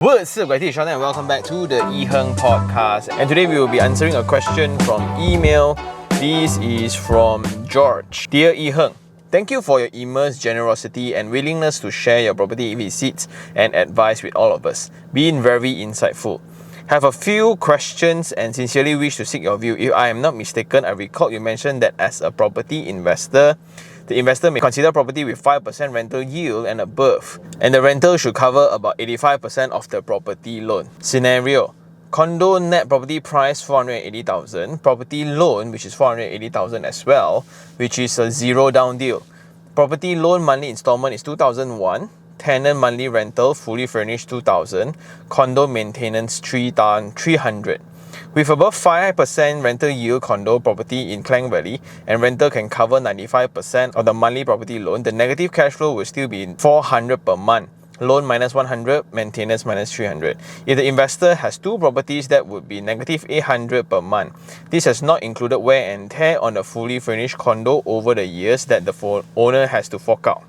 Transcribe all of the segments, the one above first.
What's up guys, it's Sean and welcome back to the iherng podcast. And today we will be answering a question from email. This is from George. Dear iherng, thank you for your immense generosity and willingness to share your property receipts and advice with all of us. Been very insightful. Have a few questions and sincerely wish to seek your view. If I am not mistaken, I recall you mentioned that as a property investor, the investor may consider property with 5% rental yield and above, and the rental should cover about 85% of the property loan. Scenario: condo net property price 480,000, property loan which is 480,000 as well, which is a zero down deal. Property loan monthly installment is 2,001, tenant monthly rental fully furnished 2,000, condo maintenance 300. With above 5% rental yield condo property in Klang Valley and rental can cover 95% of the monthly property loan, the negative cash flow will still be 400 per month. Loan minus 100, maintenance minus 300. If the investor has two properties, that would be negative 800 per month. This has not included wear and tear on the fully furnished condo over the years that the owner has to fork out.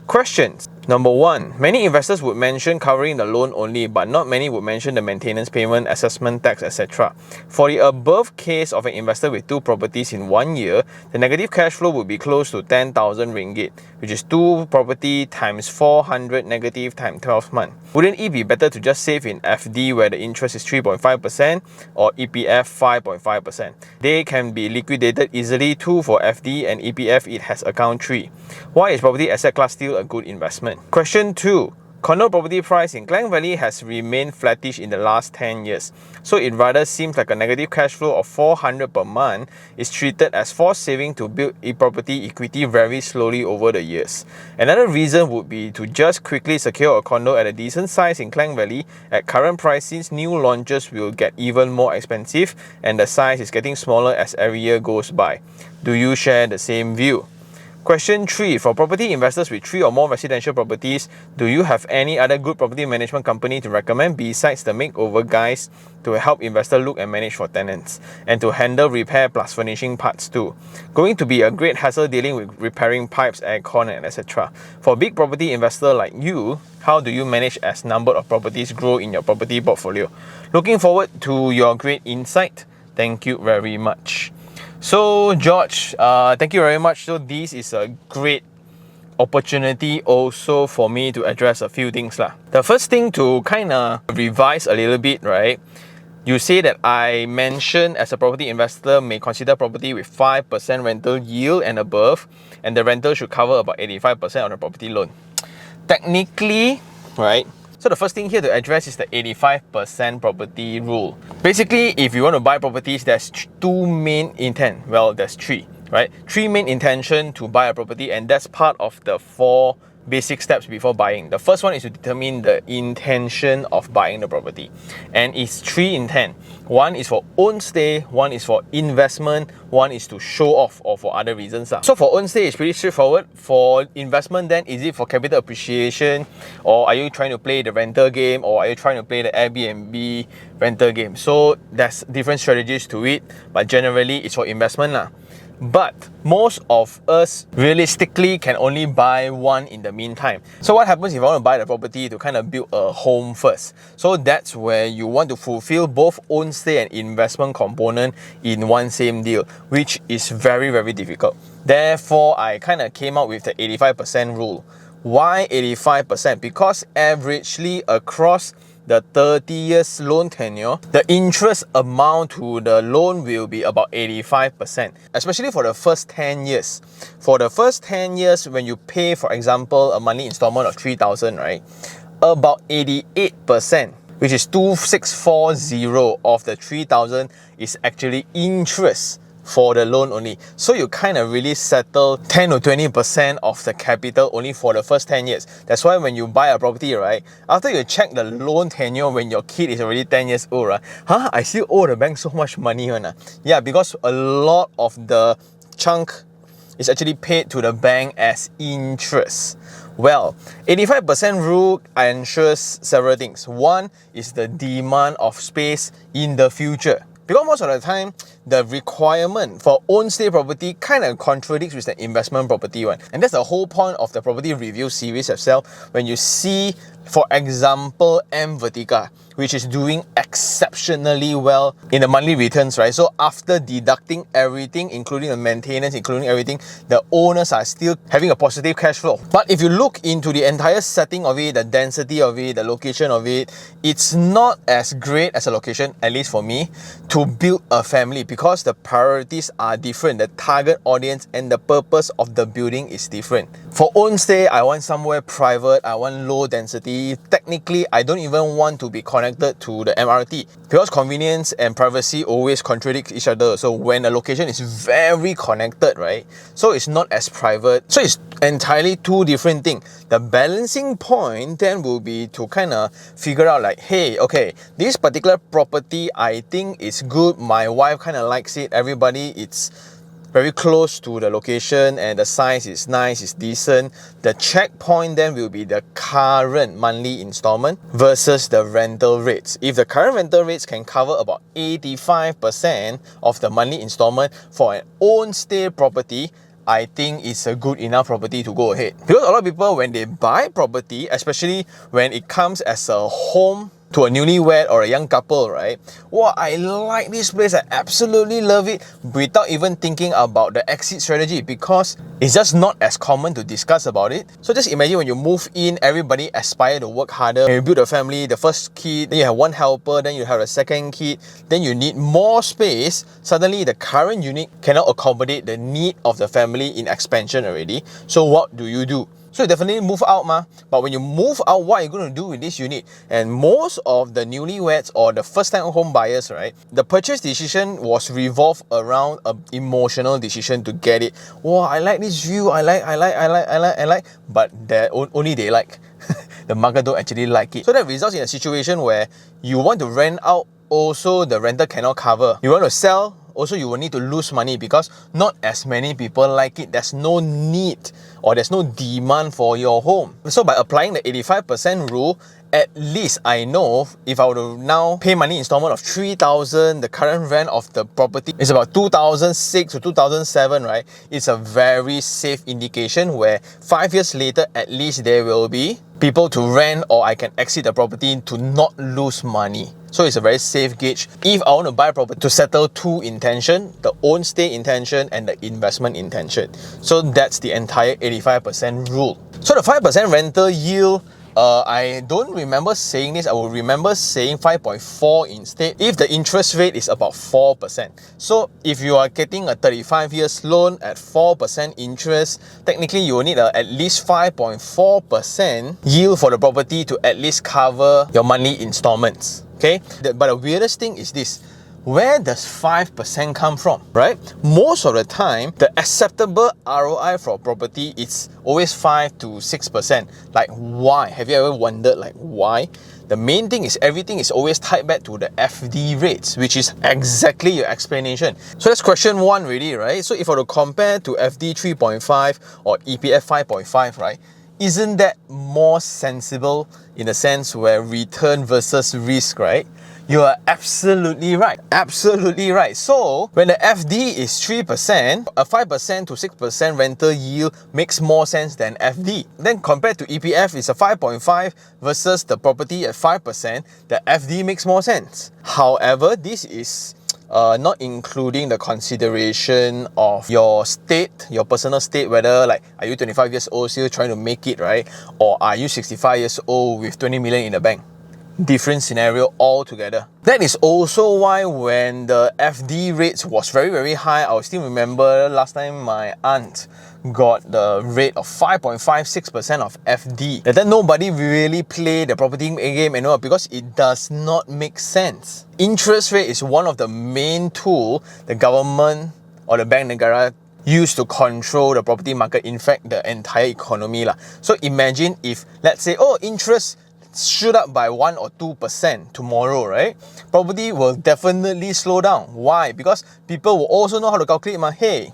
Questions. Number 1. Many investors would mention covering the loan only, but not many would mention the maintenance payment, assessment tax, etc. For the above case of an investor with two properties in 1 year, the negative cash flow would be close to 10,000 ringgit, which is 2 property times 400 negative times 12 months. Wouldn't it be better to just save in FD where the interest is 3.5% or EPF 5.5%? They can be liquidated easily. 2 for FD and EPF it has account 3. Why is property asset class still a good investment? Question 2. Condo property price in Klang Valley has remained flattish in the last 10 years, so it rather seems like a negative cash flow of 400 per month is treated as forced saving to build a property equity very slowly over the years. Another reason would be to just quickly secure a condo at a decent size in Klang Valley at current price, since new launches will get even more expensive and the size is getting smaller as every year goes by. Do you share the same view? Question 3. For property investors with 3 or more residential properties, do you have any other good property management company to recommend besides the makeover guys to help investor look and manage for tenants and to handle repair plus furnishing parts too? Going to be a great hassle dealing with repairing pipes, aircon and etc. For a big property investor like you, how do you manage as number of properties grow in your property portfolio? Looking forward to your great insight. Thank you very much. So George, thank you very much. So this is a great opportunity also for me to address a few things lah. The first thing to kind of revise a little bit, right? You say that I mentioned as a property investor may consider property with 5% rental yield and above, and the rental should cover about 85% of the property loan. Technically, right? So the first thing here to address is the 85% property rule. Basically, if you want to buy properties, there's 2 main intent. Well, there's 3, right? 3 main intention to buy a property, and that's part of the 4 basic steps before buying. The first one is to determine the intention of buying the property, and it's 3 intent. 1 is for own stay, 1 is for investment, 1 is to show off or for other reasons. So for own stay, it's pretty straightforward. For investment, then is it for capital appreciation, or are you trying to play the rental game, or are you trying to play the Airbnb rental game? So there's different strategies to it, but generally it's for investment lah. But most of us realistically can only buy one in the meantime. So what happens if I want to buy the property to kind of build a home first? So that's where you want to fulfill both own stay and investment component in one same deal, which is very, very difficult. Therefore, I kind of came up with the 85% rule. Why 85%? Because averagely across the 30 years loan tenure, the interest amount to the loan will be about 85%, especially for the first 10 years. For the first 10 years, when you pay, for example, a monthly installment of 3,000, right, about 88%, which is 2,640 of the 3,000 is actually interest for the loan only. So you kind of really settle 10 to 20% of the capital only for the first 10 years. That's why when you buy a property, right, after you check the loan tenure when your kid is already 10 years old, right, I still owe the bank so much money. Yeah, because a lot of the chunk is actually paid to the bank as interest. Well, 85% rule ensures several things. One is the demand of space in the future. Because most of the time, the requirement for own stay property kind of contradicts with the investment property one. And that's the whole point of the property review series itself. When you see For example, M Vertica, which is doing exceptionally well in the monthly returns, right? So after deducting everything, including the maintenance, including everything, the owners are still having a positive cash flow. But if you look into the entire setting of it, the density of it, the location of it, it's not as great as a location, at least for me, to build a family, because the priorities are different. The target audience and the purpose of the building is different. For own stay, I want somewhere private, I want low density. Technically, I don't even want to be connected to the MRT, because convenience and privacy always contradict each other. So when a location is very connected, right, so it's not as private. So it's entirely two different things. The balancing point then will be to kind of figure out like, hey, okay, this particular property I think is good, my wife kind of likes it, everybody, it's very close to the location and the size is nice, it's decent. The checkpoint then will be the current monthly installment versus the rental rates. If the current rental rates can cover about 85% of the monthly installment for an own stay property, I think it's a good enough property to go ahead. Because a lot of people, when they buy property, especially when it comes as a home to a newlywed or a young couple, right? Wow, I like this place, I absolutely love it, without even thinking about the exit strategy, because it's just not as common to discuss about it. So just imagine when you move in, everybody aspire to work harder. When you build a family, the first kid, then you have one helper, then you have a second kid, then you need more space. Suddenly the current unit cannot accommodate the need of the family in expansion already. So what do? So you definitely move out ma. But when you move out, what are you going to do with this unit? And most of the newlyweds or the first time home buyers, right, the purchase decision was revolved around an emotional decision to get it. Wow, I like this view, I like, but only they like. The market don't actually like it. So that results in a situation where you want to rent out, also the renter cannot cover. You want to sell, also you will need to lose money because not as many people like it. There's no need or there's no demand for your home. So by applying the 85% rule, at least I know if I were to now pay money installment of 3,000, the current rent of the property is about 2006 or 2007, right? It's a very safe indication where 5 years later, at least there will be people to rent, or I can exit the property to not lose money. So it's a very safe gauge. If I want to buy a property to settle two intention, the own stay intention and the investment intention. So that's the entire 85% rule. So the 5% rental yield, I don't remember saying this. I will remember saying 5.4 instead if the interest rate is about 4%. So if you are getting a 35 years loan at 4% interest, technically you will need at least 5.4% yield for the property to at least cover your monthly installments. Okay, but the weirdest thing is this: where does 5% come from, right? Most of the time, the acceptable ROI for property is always 5 to 6%. Like, why? Have you ever wondered, like, why? The main thing is everything is always tied back to the FD rates, which is exactly your explanation. So that's question one really, right? So if I were to compare to FD 3.5 or EPF 5.5, right? Isn't that more sensible in the sense where return versus risk, right? You are absolutely right. Absolutely right. So when the FD is 3%, a 5% to 6% rental yield makes more sense than FD. Then compared to EPF, it's a 5.5 versus the property at 5%, the FD makes more sense. However, this is not including the consideration of your state, your personal state, whether like, are you 25 years old still trying to make it, right? Or are you 65 years old with 20 million in the bank? Different scenario altogether. That is also why when the FD rates was very, very high, I still remember last time my aunt got the rate of 5.56% of FD. And then nobody really play the property game anymore because it does not make sense. Interest rate is one of the main tool the government or the Bank Negara used to control the property market, in fact the entire economy lah. So imagine if, let's say, interest shoot up by 1 or 2% tomorrow, right? Property will definitely slow down. Why? Because people will also know how to calculate. Hey,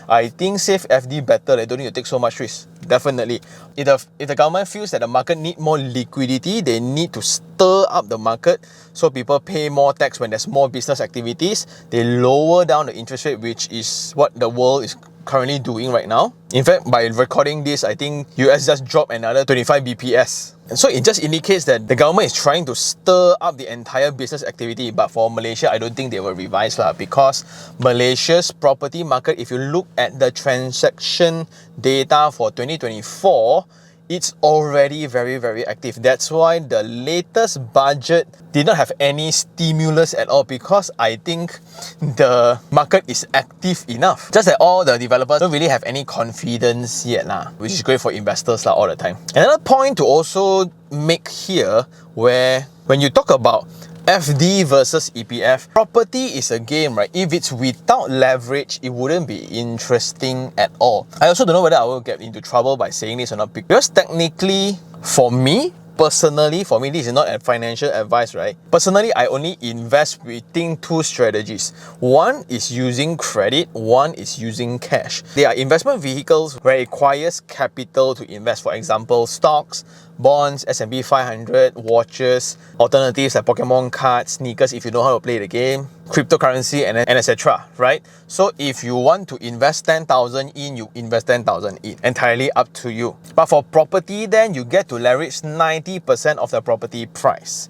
I think safe FD better. They don't need to take so much risk. Definitely. If the government feels that the market need more liquidity, they need to stir up the market so people pay more tax when there's more business activities. They lower down the interest rate, which is what the world is currently doing right now. In fact, by recording this, I think US just dropped another 25 BPS. And so it just indicates that the government is trying to stir up the entire business activity. But for Malaysia, I don't think they will revise because Malaysia's property market, if you look at the transaction data for 2024, it's already very, very active. That's why the latest budget did not have any stimulus at all, because I think the market is active enough. Just that all the developers don't really have any confidence yet, which is great for investors all the time. Another point to also make here, where when you talk about FD versus EPF, property is a game, right? If it's without leverage, it wouldn't be interesting at all. I also don't know whether I will get into trouble by saying this or not, because technically, for me, personally, this is not a financial advice, right? Personally, I only invest within two strategies. One is using credit, one is using cash. They are investment vehicles where it requires capital to invest. For example, stocks, bonds, S&P 500, watches, alternatives like Pokemon cards, sneakers if you know how to play the game, cryptocurrency, and etc. Right? So if you want to invest 10,000 in, you invest 10,000 in. Entirely up to you. But for property, then you get to leverage 90% of the property price.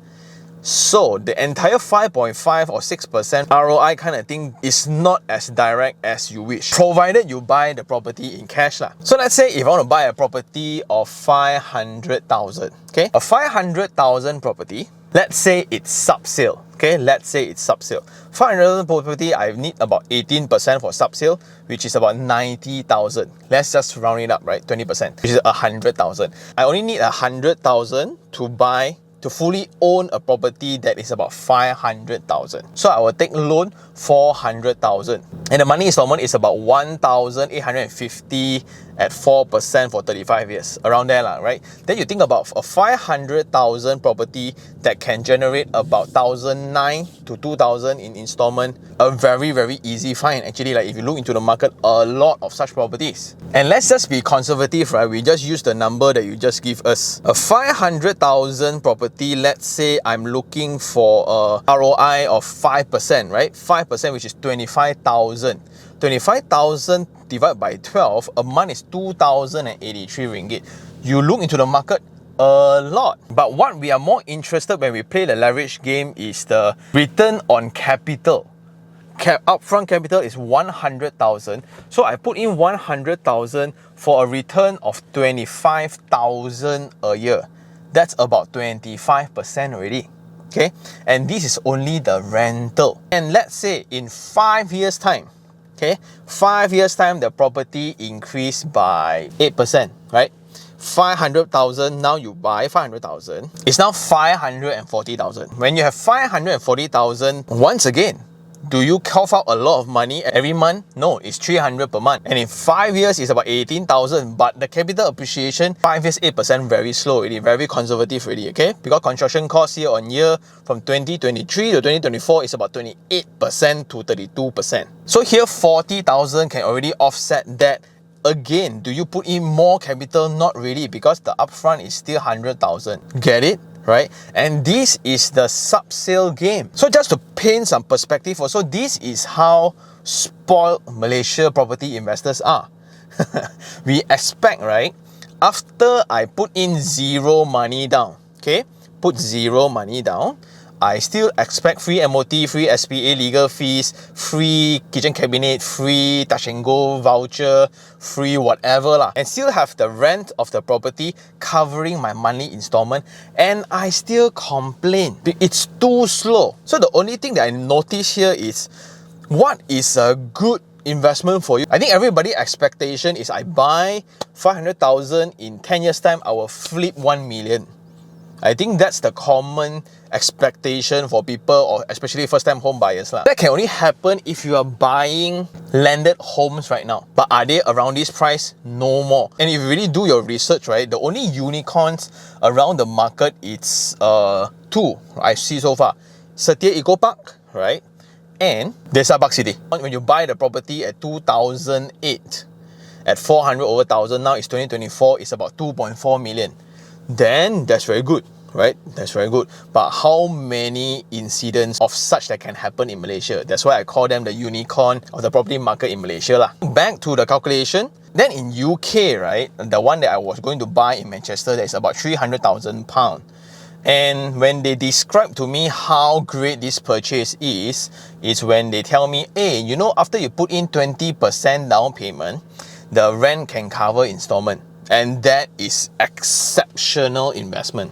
So the entire 5.5 or 6% ROI kind of thing is not as direct as you wish, provided you buy the property in cash. So let's say if I want to buy a property of 500,000, okay? A 500,000 property, let's say it's sub-sale, okay? Let's say it's sub-sale. 500,000 property, I need about 18% for sub-sale, which is about 90,000. Let's just round it up, right? 20%, which is 100,000. I only need 100,000 to fully own a property that is about 500,000. So I will take loan 400,000. And the money installment is about 1,850 at 4% for 35 years. Around there, right? Then you think about a 500,000 property that can generate about 1,009 to 2,000 in installment. A very, very easy find. Actually, like if you look into the market, a lot of such properties. And let's just be conservative, right? We just use the number that you just give us. A 500,000 property, let's say I'm looking for a ROI of 5%, right? 5%, which is 25,000. 25,000 divided by 12, a month is 2,083 ringgit. You look into the market, a lot. But what we are more interested when we play the leverage game is the return on capital. Upfront capital is 100,000. So I put in 100,000 for a return of 25,000 a year. That's about 25% already. Okay? And this is only the rental. And let's say in 5 years' time, okay, 5 years' time, the property increased by 8%, right? 500,000, now you buy 500,000. It's now 540,000. When you have 540,000, once again, do you cough out a lot of money every month? No, it's 300 per month. And in 5 years, it's about 18,000. But the capital appreciation, 5 years, 8%, very slow already, very conservative already, okay? Because construction costs year on year from 2023 to 2024 is about 28% to 32%. So here, 40,000 can already offset that. Again, do you put in more capital? Not really, because the upfront is still 100,000. Get it? Right? And this is the sub-sale game. So just to paint some perspective also, this is how spoiled Malaysia property investors are. We expect, right, after I put in zero money down, okay, put zero money down, I still expect free MOT, free SPA legal fees, free kitchen cabinet, free touch and go voucher, free whatever lah, and still have the rent of the property covering my monthly installment, and I still complain. It's too slow. So the only thing that I notice here is, what is a good investment for you? I think everybody's expectation is I buy 500,000, in 10 years time I will flip 1 million. I think that's the common expectation for people, or especially first-time home buyers. That can only happen if you are buying landed homes right now. But are they around this price? No more. And if you really do your research, right, the only unicorns around the market, it's two I see so far. Setia Eco Park, right, and Desa Park City. When you buy the property at 2008, at 400 over 1,000, now it's 2024, it's about 2.4 million. Then that's very good, right? That's very good. But how many incidents of such that can happen in Malaysia? That's why I call them the unicorn of the property market in Malaysia lah. Back to the calculation. Then in UK, right, the one that I was going to buy in Manchester, that is about £300,000. And when they describe to me how great this purchase is when they tell me, hey, you know, after you put in 20% down payment, the rent can cover installment. And that is exceptional investment,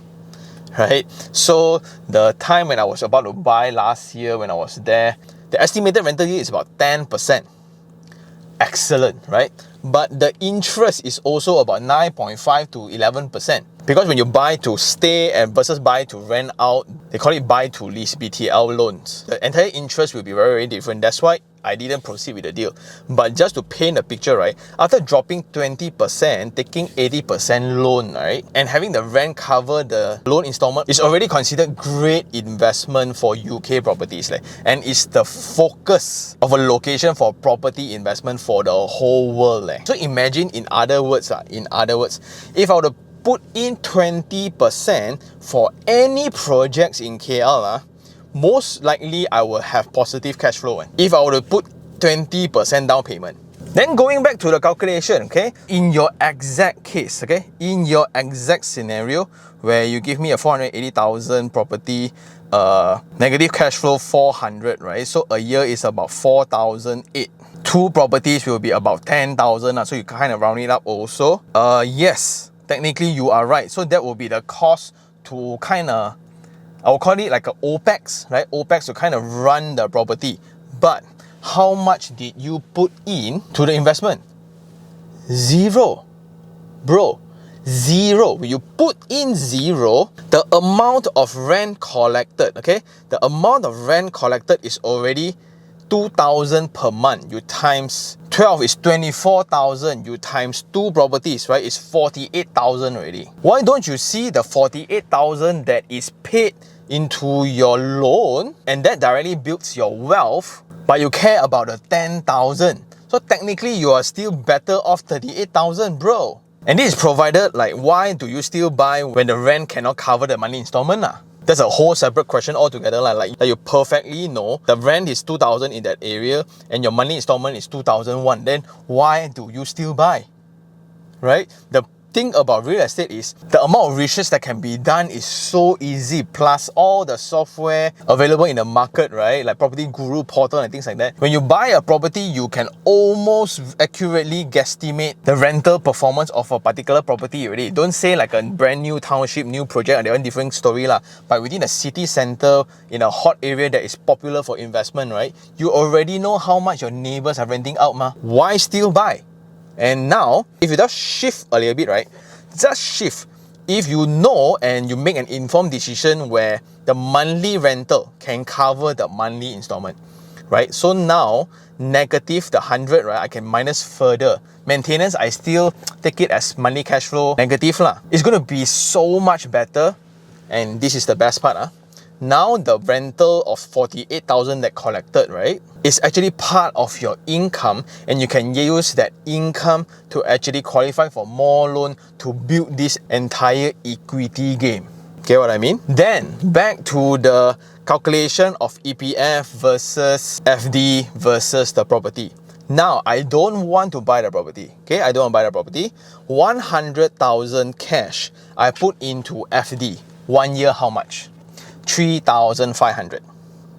right? So the time when I was about to buy last year, when I was there, the estimated rental yield is about 10%. Excellent, right? But the interest is also about 9.5 to 11%. Because when you buy to stay and versus buy to rent out, they call it buy to lease, BTL loans. The entire interest will be very, very different. That's why I didn't proceed with the deal. But just to paint a picture, right? After dropping 20%, taking 80% loan, right? And having the rent cover the loan installment is already considered great investment for UK properties. And it's the focus of a location for property investment for the whole world. So imagine in other words, if I were to put in 20% for any projects in KL, most likely I will have positive cash flow. If I were to put 20% down payment. Then going back to the calculation, okay, in your exact case, okay, in your exact scenario where you give me a 480,000 property, negative cash flow 400, right? So a year is about 4,008. 2 properties will be about 10,000, so you kind of round it up also. Yes, technically you are right. So that will be the cost to kind of, I will call it like a OPEX, right? OPEX to kind of run the property. But how much did you put in to the investment? Zero. Bro, zero. When you put in zero, the amount of rent collected, okay? The amount of rent collected is already 2,000 per month. You times 12 is 24,000. You times 2 properties, right? It's 48,000 already. Why don't you see the 48,000 that is paid into your loan and that directly builds your wealth, but you care about the 10,000? So technically you are still better off 38,000, bro. And this is provided, like, why do you still buy when the rent cannot cover the monthly installment? That's a whole separate question altogether. Like you perfectly know the rent is 2,000 in that area and your monthly installment is 2,001. Then why do you still buy? Right? The thing about real estate is the amount of research that can be done is so easy, plus all the software available in the market, right? Like Property Guru portal and things like that. When you buy a property, you can almost accurately guesstimate the rental performance of a particular property already. Don't say like a brand new township, new project, they're a different story lah. But within a city center, in a hot area that is popular for investment, right? You already know how much your neighbors are renting out, ma. Why still buy? And now, if you just shift a little bit, right? Just shift. If you know and you make an informed decision where the monthly rental can cover the monthly installment, right? So now, negative the 100, right? I can minus further. Maintenance, I still take it as monthly cash flow negative lah. It's going to be so much better. And this is the best part. Now the rental of 48,000 that collected, right, is actually part of your income, and you can use that income to actually qualify for more loan to build this entire equity game. Get what I mean? Then back to the calculation of EPF versus FD versus the property. Now, I don't want to buy the property. Okay, I don't want to buy the property. 100,000 cash I put into FD. 1 year, how much? 3,500.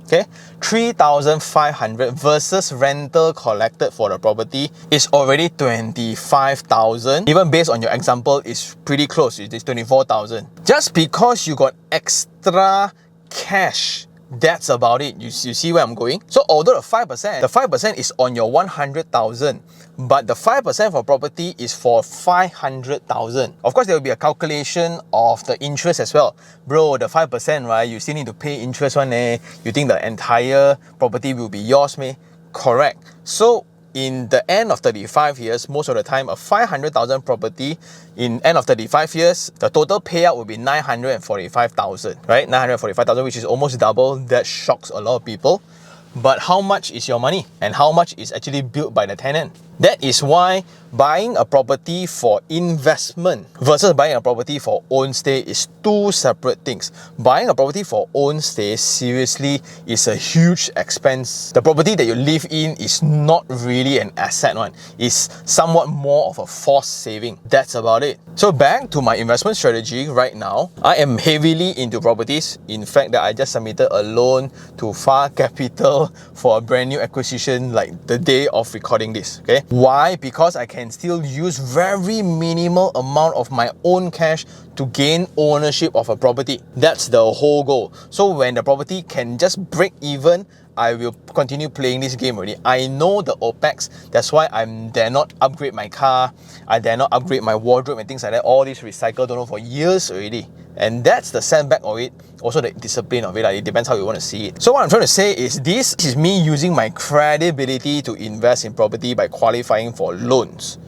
Okay, 3,500 versus rental collected for the property is already 25,000. Even based on your example, it's pretty close. It is 24,000. Just because you got extra cash, that's about it. You see where I'm going? So although the 5% is on your 100,000, but the 5% for property is for 500,000. Of course, there will be a calculation of the interest as well. Bro, the 5%, right? You still need to pay interest one, eh? You think the entire property will be yours, meh? Correct. So in the end of 35 years, most of the time, a 500,000 property, in end of 35 years, the total payout will be 945,000, right? 945,000, which is almost double. That shocks a lot of people. But how much is your money? And how much is actually built by the tenant? That is why buying a property for investment versus buying a property for own stay is two separate things. Buying a property for own stay seriously is a huge expense. The property that you live in is not really an asset one. It's somewhat more of a forced saving. That's about it. So back to my investment strategy right now, I am heavily into properties. In fact, that I just submitted a loan to Far Capital for a brand new acquisition like the day of recording this. Okay, why? Because I can still use very minimal amount of my own cash to gain ownership of a property. That's the whole goal. So when the property can just break even, I will continue playing this game already. I know the OPEX, that's why I dare not upgrade my car, I dare not upgrade my wardrobe and things like that. All this recycled, don't know, for years already. And that's the setback of it, also the discipline of it. It depends how you want to see it. So what I'm trying to say is this is me using my credibility to invest in property by qualifying for loans.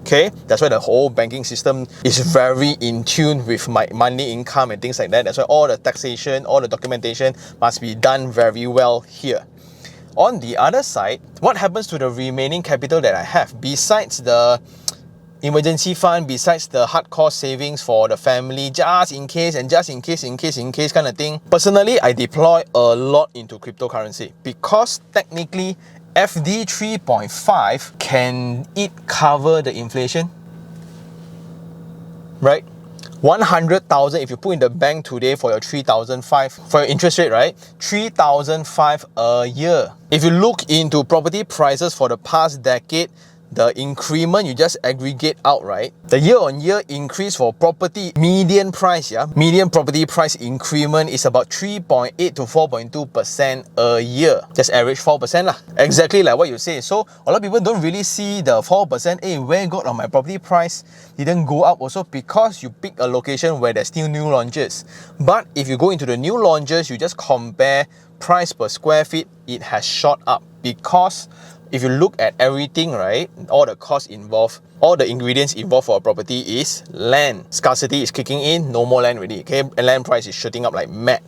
Okay, that's why the whole banking system is very in tune with my monthly income and things like that. That's why all the taxation, all the documentation must be done very well here. On the other side, what happens to the remaining capital that I have besides the emergency fund, besides the hardcore savings for the family, just in case and just in case kind of thing? Personally, I deploy a lot into cryptocurrency because technically FD 3.5, can it cover the inflation? Right? 100,000 if you put in the bank today for your 3,005 for your interest rate, right? 3,005 a year. If you look into property prices for the past decade, the increment you just aggregate out, right? The year-on-year increase for property median price, median property price increment is about 3.8 to 4.2% a year. Just average 4% lah. Exactly like what you say. So a lot of people don't really see the 4%. Hey, where got on my property price didn't go up also because you pick a location where there's still new launches. But if you go into the new launches, you just compare price per square feet, it has shot up because if you look at everything, right, all the costs involved, all the ingredients involved for a property is land. Scarcity is kicking in, no more land already, okay? And land price is shooting up like mad.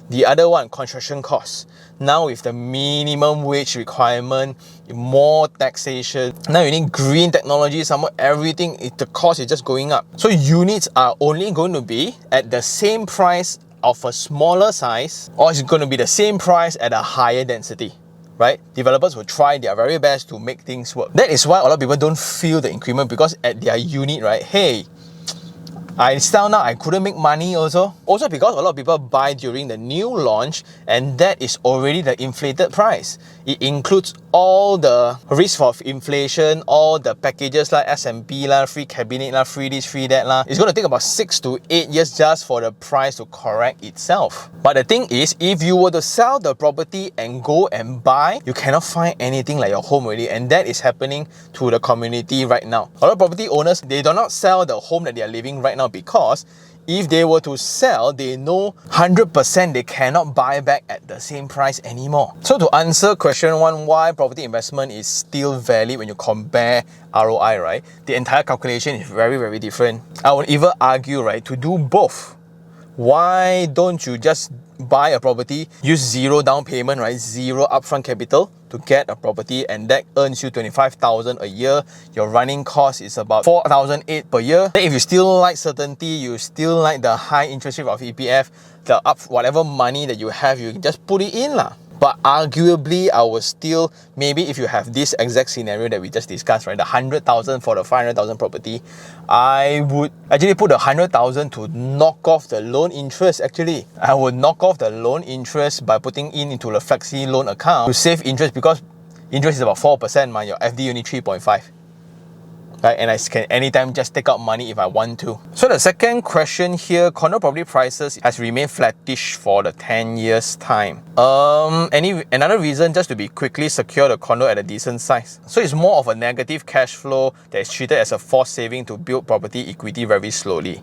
The other one, construction costs. Now with the minimum wage requirement, more taxation, now you need green technology, somewhat everything, the cost is just going up. So units are only going to be at the same price of a smaller size, or it's going to be the same price at a higher density. Right? Developers will try their very best to make things work. That is why a lot of people don't feel the increment because at their unit, right? Hey, I sell now, I couldn't make money also. Also because a lot of people buy during the new launch and that is already the inflated price. It includes all the risk of inflation, all the packages like S&P lah, free cabinet lah, free this, free that lah. It's going to take about 6 to 8 years just for the price to correct itself. But the thing is, if you were to sell the property and go and buy, you cannot find anything like your home already, and that is happening to the community right now. A lot of property owners, they do not sell the home that they are living right now because if they were to sell, they know 100% they cannot buy back at the same price anymore. So to answer question 1, why property investment is still valid when you compare ROI, right? The entire calculation is very, very different. I would even argue, right, to do both. Why don't you just buy a property, use zero down payment, right? Zero upfront capital to get a property, and that earns you 25,000 a year. Your running cost is about 4,008 per year. Then if you still like certainty, you still like the high interest rate of EPF, the whatever money that you have, you can just put it in lah. But arguably, I would still, maybe if you have this exact scenario that we just discussed, right, the 100,000 for the 500,000 property, I would actually put the 100,000 to knock off the loan interest. Actually, I would knock off the loan interest by putting into the flexi loan account to save interest, because interest is about 4%, man. Your FD only 3.5. Right? And I can anytime just take out money if I want to. So the second question here, condo property prices has remained flattish for the 10 years time. Another reason, just to be quickly secure the condo at a decent size. So it's more of a negative cash flow that is treated as a forced saving to build property equity very slowly.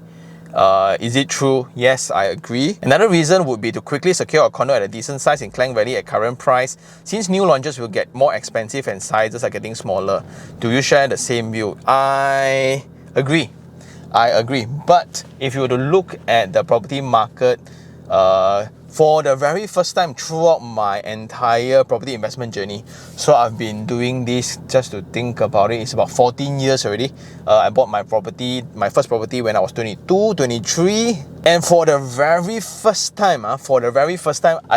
Is it true? Yes, I agree. Another reason would be to quickly secure a condo at a decent size in Klang Valley at current price, since new launches will get more expensive and sizes are getting smaller. Do you share the same view? I agree. But if you were to look at the property market for the very first time throughout my entire property investment journey. So I've been doing this, just to think about it, it's about 14 years already. I bought my first property when I was 22, 23. And for the very first time, I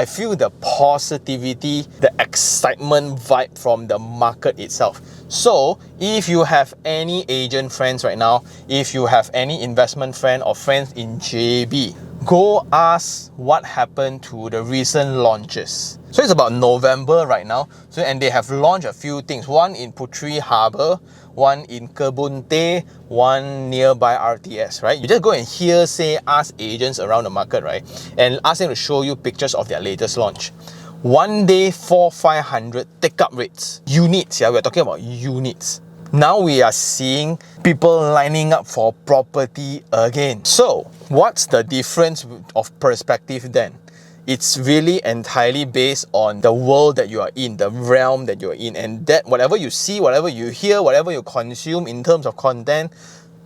feel the positivity, the excitement vibe from the market itself. So if you have any agent friends right now, if you have any investment friend or friends in JB, go ask what happened to the recent launches. So it's about November right now. And they have launched a few things. One in Putri Harbour, one in Kebun Teh, one nearby RTS, right? You just go and ask agents around the market, right? And ask them to show you pictures of their latest launch. One day, 400-500 take-up rates. Units, yeah, we're talking about units. Now we are seeing people lining up for property again. So, what's the difference of perspective then? It's really entirely based on the world that you are in, the realm that you are in, and that whatever you see, whatever you hear, whatever you consume in terms of content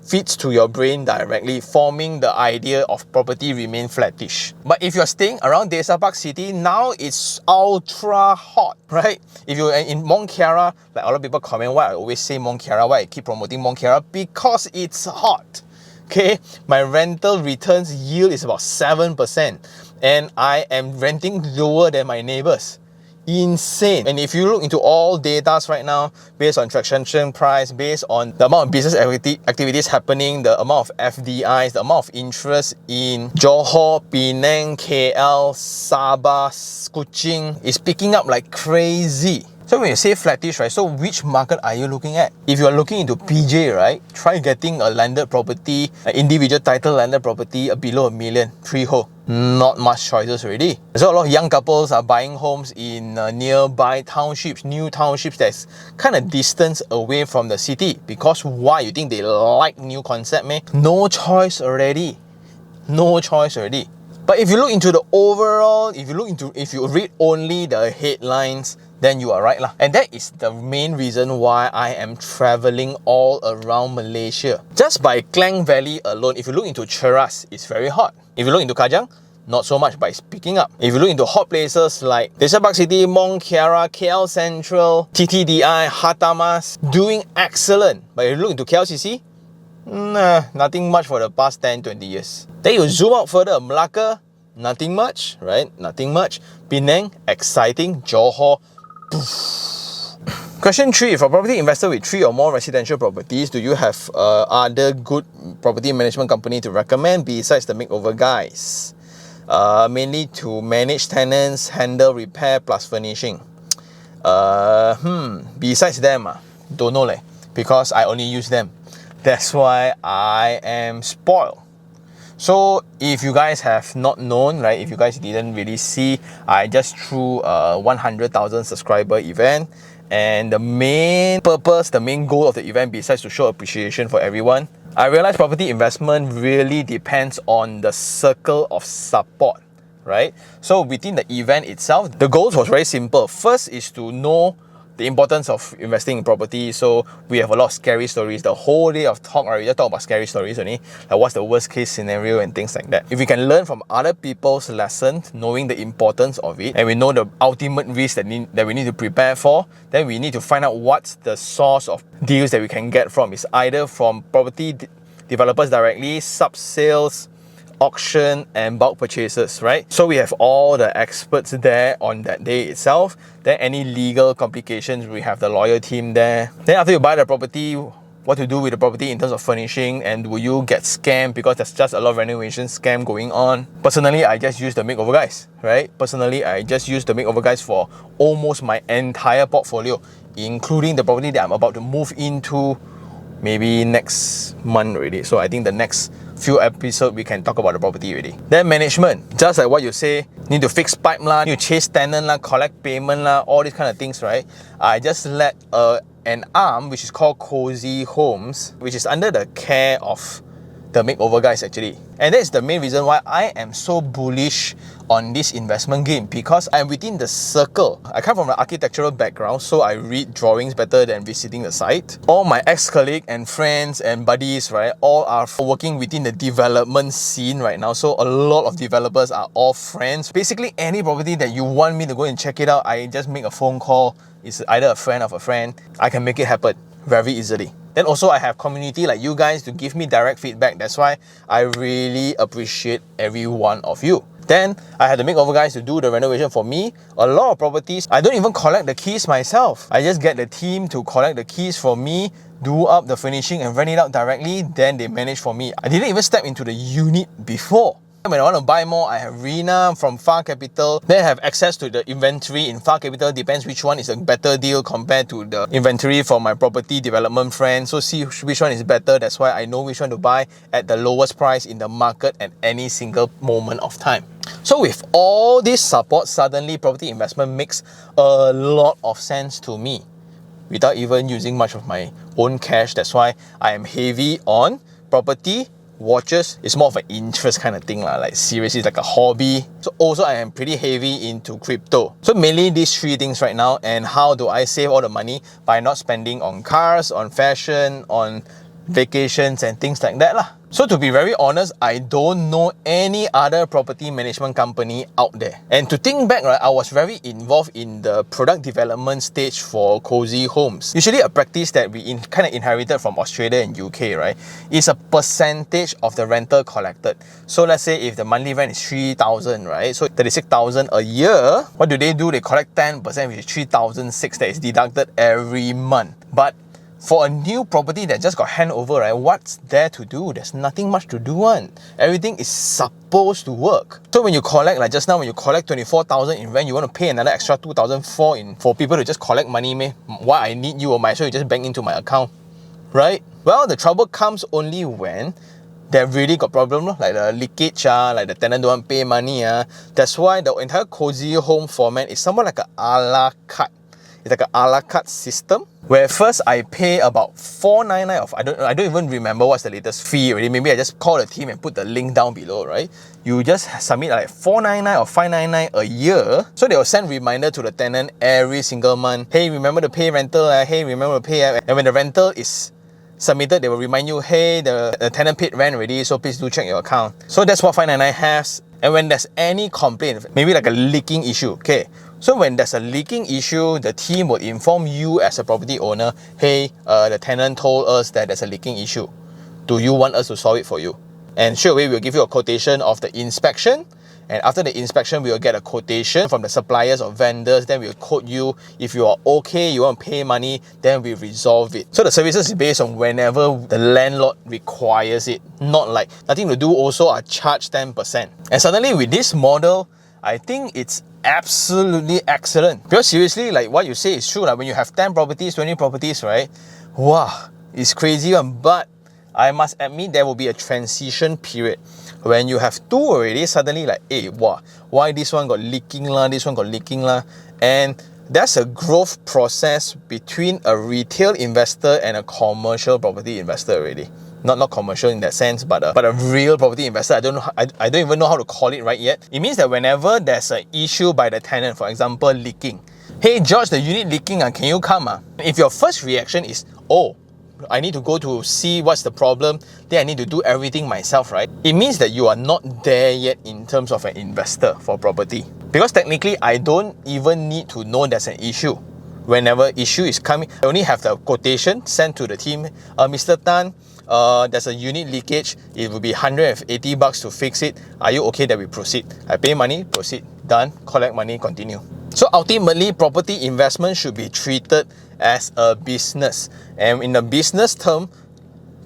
feeds to your brain directly, forming the idea of property remain flattish. But if you're staying around Desa Park City, now it's ultra hot, right? If you're in Mont Kiara, like a lot of people comment why I always say Mont Kiara, why I keep promoting Mont Kiara, because it's hot. Okay, my rental returns yield is about 7%, and I am renting lower than my neighbors. Insane. And if you look into all data right now, based on transaction price, based on the amount of business activities happening, the amount of FDIs, the amount of interest in Johor, Penang, KL, Sabah, Kuching is picking up like crazy. So when you say flattish, right, so which market are you looking at? If you are looking into PJ, right, try getting a landed property, an individual title landed property below $1 million, freehold. Not much choices already. So a lot of young couples are buying homes in nearby townships, new townships that's kind of distance away from the city. Because why? You think they like new concept, meh? No choice already. But if you look into the overall, if you read only the headlines, then you are right lah. And that is the main reason why I am traveling all around Malaysia. Just by Klang Valley alone, if you look into Cheras, it's very hot. If you look into Kajang, not so much, but it's picking up. If you look into hot places like Desa Park City, Mont Kiara, KL Central, TTDI, Hatamas, doing excellent. But if you look into KLCC, nothing much for the past 10-20 years. Then you zoom out further, Melaka, nothing much, right? Nothing much. Penang, exciting. Johor, poof. Question 3. For a property investor with 3 or more residential properties, do you have other good property management company to recommend besides the makeover guys? Mainly to manage tenants, handle repair plus furnishing. Besides them, don't know leh, because I only use them. That's why I am spoiled. So if you guys have not known, right, if you guys didn't really see, I just threw a 100,000 subscriber event, and the main purpose, the main goal of the event, besides to show appreciation for everyone, I realized property investment really depends on the circle of support, right? So within the event itself, the goals was very simple. First is to know the importance of investing in property. So we have a lot of scary stories. The whole day of talk, right, we just talk about scary stories only, like what's the worst case scenario and things like that. If we can learn from other people's lessons, knowing the importance of it, and we know the ultimate risk that we need to prepare for, then we need to find out what's the source of deals that we can get from. It's either from property developers directly, sub-sales, auction and bulk purchases, right? So we have all the experts there on that day itself. Then any legal complications, we have the lawyer team there. Then after you buy the property, what to do with the property in terms of furnishing, and will you get scammed because there's just a lot of renovation scam going on. Personally, I just use the makeover guys, right? Personally, I just use the makeover guys for almost my entire portfolio, including the property that I'm about to move into maybe next month already. So I think the next few episodes we can talk about the property already. Then management, just like what you say, need to fix pipe lah, need to chase tenant lah, collect payment lah, all these kind of things, right? I just let an arm which is called Cozy Homes, which is under the care of the makeover guys actually. And that's the main reason why I am so bullish on this investment game, because I'm within the circle. I come from an architectural background, so I read drawings better than visiting the site. All my ex-colleagues and friends and buddies, right, all are working within the development scene right now. So a lot of developers are all friends. Basically, any property that you want me to go and check it out, I just make a phone call. It's either a friend of a friend. I can make it happen very easily. Then also I have community like you guys to give me direct feedback. That's why I really appreciate every one of you. Then I had the makeover guys to do the renovation for me. A lot of properties, I don't even collect the keys myself. I just get the team to collect the keys for me, do up the finishing and rent it out directly. Then they manage for me. I didn't even step into the unit before. When I want to buy more, I have Rina from Far Capital. They have access to the inventory in Far Capital. Depends which one is a better deal compared to the inventory for my property development friend. So see which one is better. That's why I know which one to buy at the lowest price in the market at any single moment of time. So with all this support, suddenly property investment makes a lot of sense to me without even using much of my own cash. That's why I am heavy on property. Watches is more of an interest kind of thing, like seriously, it's like a hobby. So also I am pretty heavy into crypto. So mainly these three things right now. And how do I save all the money? By not spending on cars, on fashion, on vacations and things like that lah. So to be very honest, I don't know any other property management company out there. And to think back, right, I was very involved in the product development stage for Cozy Homes. Usually a practice that we kind of inherited from Australia and UK, right, is a percentage of the rental collected. So let's say if the monthly rent is 3,000, right, so 36,000 a year, what do? They collect 10%, which is 3,600 that is deducted every month. But for a new property that just got handover, right, what's there to do? There's nothing much to do on. Everything is supposed to work. So when you collect, like just now, when you collect 24,000 in rent, you want to pay another extra 2,400 for people to just collect money, meh? Why I need you or might as well you just bank into my account, right? Well, the trouble comes only when they really got problem, like the leakage, like the tenant don't want to pay money. That's why the entire Cozy Home format is somewhat like a la carte. It's like an a la carte system where first I pay about $499 of, I don't even remember what's the latest fee already. Maybe I just call the team and put the link down below, right? You just submit like $499 or $599 a year. So they will send reminder to the tenant every single month. Hey, remember to pay rental. Hey, remember to pay. And when the rental is submitted, they will remind you, hey, the tenant paid rent already, so please do check your account. So that's what $599 has. And when there's any complaint, maybe like a leaking issue, okay, so when there's a leaking issue, the team will inform you as a property owner, hey, the tenant told us that there's a leaking issue. Do you want us to solve it for you? And straight away, we'll give you a quotation of the inspection. And after the inspection, we will get a quotation from the suppliers or vendors. Then we'll quote you. If you are okay, you want to pay money, then we resolve it. So the services is based on whenever the landlord requires it. Not like nothing to do, also are charged 10%. And suddenly with this model, I think it's absolutely excellent. Because seriously, like what you say is true. Like when you have 10 properties, 20 properties, right? Wow, it's crazy one. But I must admit there will be a transition period. When you have two already, suddenly like, hey, wow, why this one got leaking lah, this one got leaking lah. And that's a growth process between a retail investor and a commercial property investor already. Not commercial in that sense, but a real property investor. I don't even know how to call it right yet. It means that whenever there's an issue by the tenant, for example, leaking. Hey George, the unit leaking, can you come? If your first reaction is, oh, I need to go to see what's the problem, then I need to do everything myself, right? It means that you are not there yet in terms of an investor for property. Because technically, I don't even need to know there's an issue. Whenever issue is coming, I only have the quotation sent to the team. Mr. Tan, there's a unit leakage. It will be $180 to fix it. Are you okay that we proceed? I pay money, proceed. Done. Collect money, continue. So ultimately, property investment should be treated as a business. And in the business term,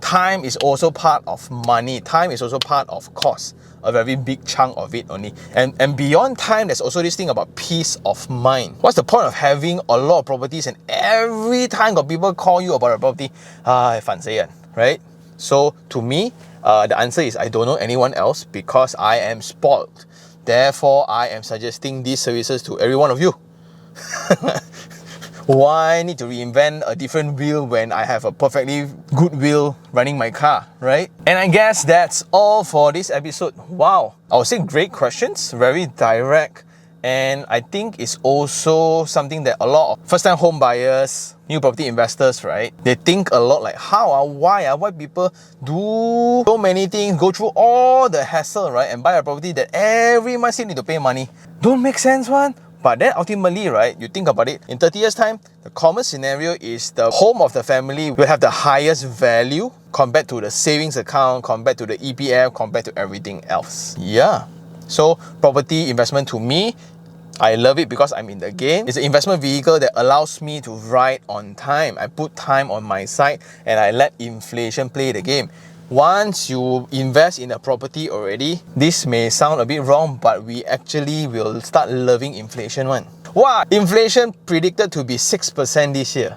time is also part of money. Time is also part of cost. A very big chunk of it only. And beyond time, there's also this thing about peace of mind. What's the point of having a lot of properties and every time got people call you about a property? Right? So to me, the answer is I don't know anyone else because I am spoiled. Therefore, I am suggesting these services to every one of you. Why need to reinvent a different wheel when I have a perfectly good wheel running my car, right? And I guess that's all for this episode. Wow, I would say great questions, very direct. And I think it's also something that a lot of first-time home buyers, new property investors, right? They think a lot like why people do so many things, go through all the hassle, right? And buy a property that every month still need to pay money. Don't make sense, one. But then ultimately, right, you think about it, in 30 years time, the common scenario is the home of the family will have the highest value compared to the savings account, compared to the EPF, compared to everything else. Yeah. So property investment to me, I love it because I'm in the game. It's an investment vehicle that allows me to ride on time. I put time on my side and I let inflation play the game. Once you invest in a property already, this may sound a bit wrong, but we actually will start loving inflation one. Wow, inflation predicted to be 6% this year.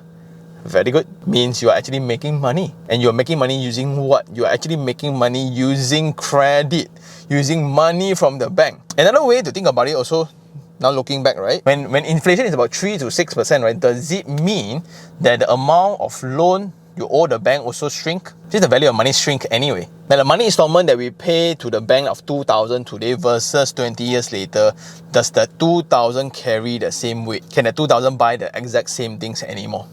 Very good. Means you are actually making money. And you're making money using what? You're actually making money using credit, using money from the bank. Another way to think about it also, now looking back, right? When inflation is about 3 to 6%, right? Does it mean that the amount of loan you owe the bank also shrink? Just the value of money shrink anyway. Now the money installment that we pay to the bank of 2,000 today versus 20 years later, does the 2,000 carry the same weight? Can the 2,000 buy the exact same things anymore?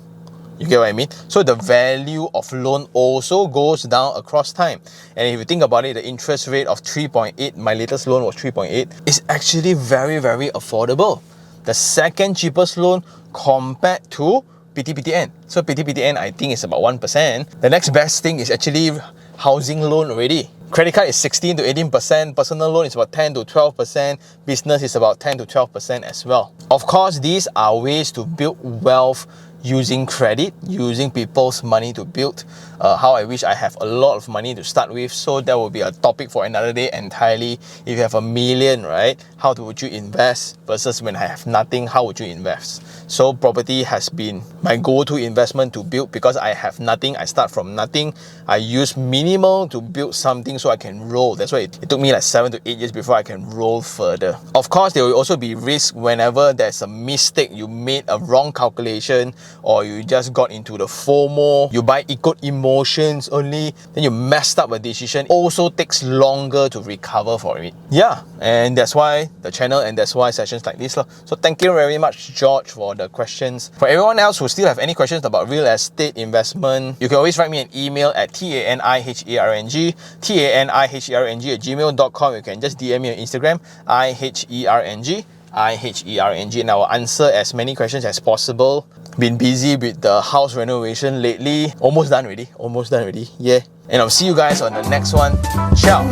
You get what I mean? So the value of loan also goes down across time. And if you think about it, the interest rate of 3.8, my latest loan was 3.8, is actually very, very affordable. The second cheapest loan compared to PTPTN. So PTPTN, I think, is about 1%. The next best thing is actually housing loan already. Credit card is 16 to 18%, personal loan is about 10 to 12%, business is about 10 to 12% as well. Of course, these are ways to build wealth using credit, using people's money to build. How I wish I have a lot of money to start with, so that will be a topic for another day entirely. If you have $1 million, right, how would you invest versus when I have nothing, how would you invest? So property has been my go-to investment to build because I have nothing, I start from nothing. I use minimal to build something so I can roll. That's why it took me like 7 to 8 years before I can roll further. Of course, there will also be risk whenever there's a mistake, you made a wrong calculation, or you just got into the FOMO, you buy equal emotions only, then you messed up a decision. Also takes longer to recover for it. Yeah, and that's why the channel and that's why sessions like this. So thank you very much, George, for the questions. For everyone else who still have any questions about real estate investment, you can always write me an email at taniherng @gmail.com. You can just DM me on Instagram, iherng, and I will answer as many questions as possible. Been busy with the house renovation lately. Almost done already. Yeah. And I'll see you guys on the next one. Ciao.